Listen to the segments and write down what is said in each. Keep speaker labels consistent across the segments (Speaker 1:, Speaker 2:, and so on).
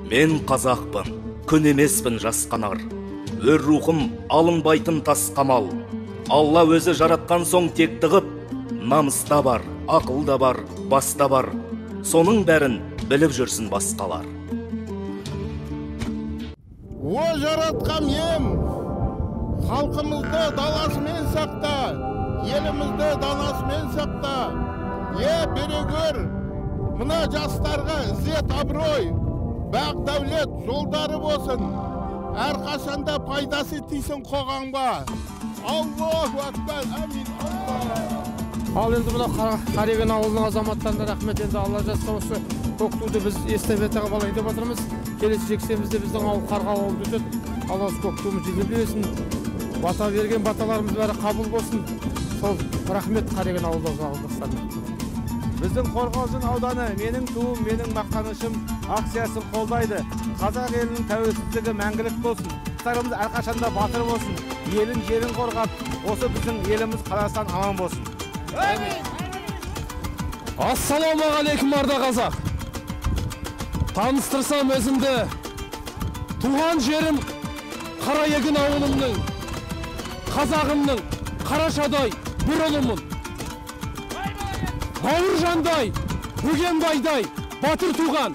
Speaker 1: Мен қазақпын, күн емеспін жасқанар. Өр рухым алынбайтын тас қамал. Алла өзі жаратқан соң текті қып, намыста бар, ақылда бар, баста бар. Соның бәрін біліп жүрсін басқалар.
Speaker 2: О жаратқан ем, халқымызды даласымен сақта, елімізді данасымен сақта. Берегөр, мына жастарға ізет абырой, бақ дәулет жолдары болсын. Әрқашанда пайдасы тисін қоғамға. Аллаху акбар, амин.
Speaker 3: Ал енді мына Қареген ауылының азаматтарына рахмет. Енді Алла жазса осы көктуды біз эстафетаға балайын деп отырмыз. Келесі жексенбіде біздің ауыл Қарғалы ауылы өтеді. Алла осы көктуымыз жетілдірсін. Бата берген баталарымыз бәрі қабыл болсын. Сол рахмет Қареген ауылдастарына.
Speaker 4: Біздің Қорғалжын ауданы менің туым, менің мақтанышым акциясын қолдайды. Қазақ елінің тәуелсіздігі мәңгілік болсын. Жастарымыз әрқашанда батыр болсын. Елін жерін қорғап, осы біздің еліміз Қазақстан аман болсын.
Speaker 3: Ассалаумағалейкум арда қазақ. Таныстырсам өзімді. Туған жерім Қараегін ауылымның, қазағымның Қарашадай бір ұлымын. Бауыржандай, Бөгенбайдай, батыр туған,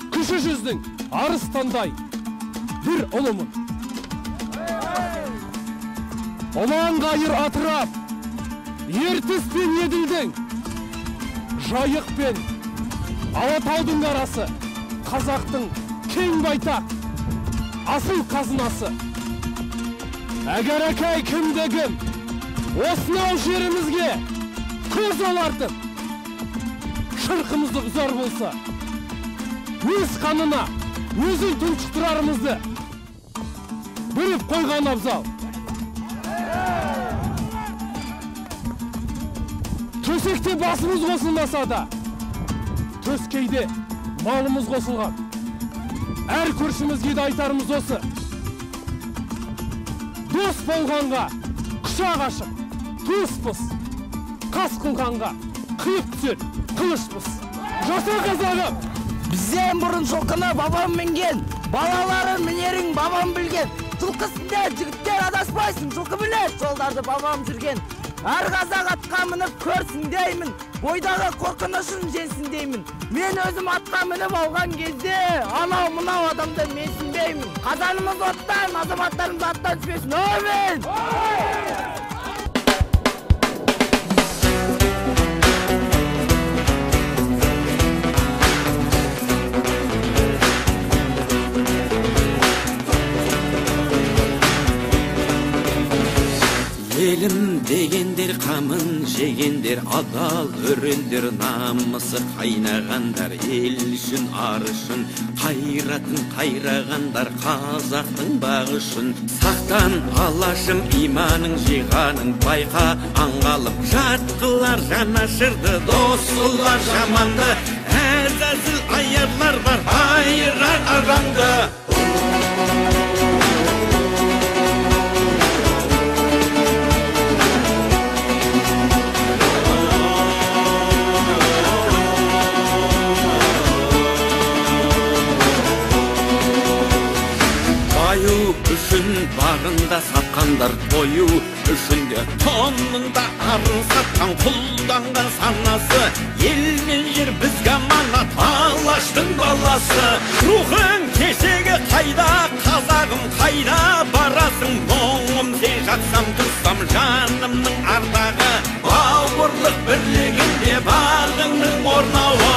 Speaker 3: кіші жүздің арыстандай бір ұлымын. Ұлан ғайыр атырап, Ертіс пен Еділдің, Жайық пен Алатаудың арасы, қазақтың кең байтақ, асыл қазынасы. Әгер әкей кімдігім, осынау жерімізге көз алартып, шырқымызды ұзар болса, өз қанына өзін тұншықтырарымызды біліп қойған абзал. Төсекте басымыз қосылмаса да, төскейде малымыз қосылған. Әр көршімізге де айтарымыз осы. Дос болғанға құшақ ашып, туыспыз. Қас қылғанға қиып түсер қылышпыз. Жаса қазағым!
Speaker 5: Бізден бұрын жылқыны бабам мінген, балаларын мінерін бабам білген. Жылқысында жігіттер адаспайсың, жылқы мінер жолдарды бабам жүрген. Әр қазақ атқа мініп көрсін деймін, бойдағы қорқынышын женсін деймін. Мен өзім атқа мініп алған кезде, анау мұнау адамды менсінбеймін. Қазанымыз оттан, азаматтарымыз аттан түспесін. Амин!
Speaker 6: Елім дегендер қамын жегендер, адал өрендер, намысы қайнағандар, ел үшін ар үшін қайратын қайрағандар, қазақтың бағы үшін. Сақтан алашым иманың жиғанын байқа, аңғалып жатқылар жанашырды, дос қылар жаманды, әзәзіл аярлар бар, айырар арамды. Бағында сатқандар тойу үшінде, тонында арын сатқан құлданған санасы. Ел мен жер бізге аманат, алаштың баласы. Рухың кешегі қайда, қазағым қайда барасың? Мұңым сен жақсам тұрсам жанымның ардағы, бауырлық бірлігінде бағыңның орнауы.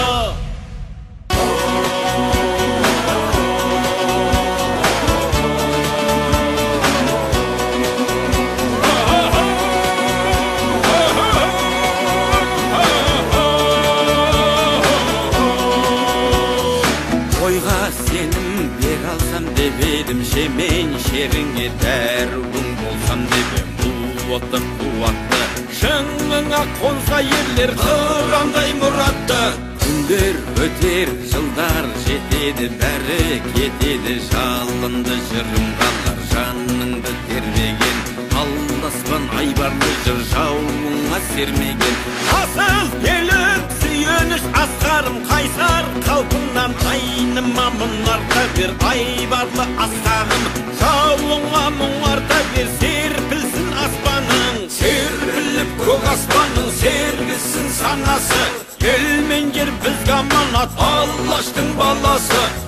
Speaker 6: Шемен шеріңе дәруің болсам деп, қуатты қуатты шыңыңа қонса ерлер қырандай мұратты. Күндер өтер, жылдар жетеді, бәрі кетеді, жалынды жырым қалар жаныңды тербеген. Алдаспан айбарлы жыр жауыңа сермеген. Асыл келіп сүйеніш асқарым, қайсар қалпын Артынан айныма мұнарта бер, айбарлы астағым. Жауыңа мұңарта бер, серпілсін аспаның. Серпіліп көк аспаның, сергісін санасы. Ел мен жер бізге аманат, Аллаштың баласы.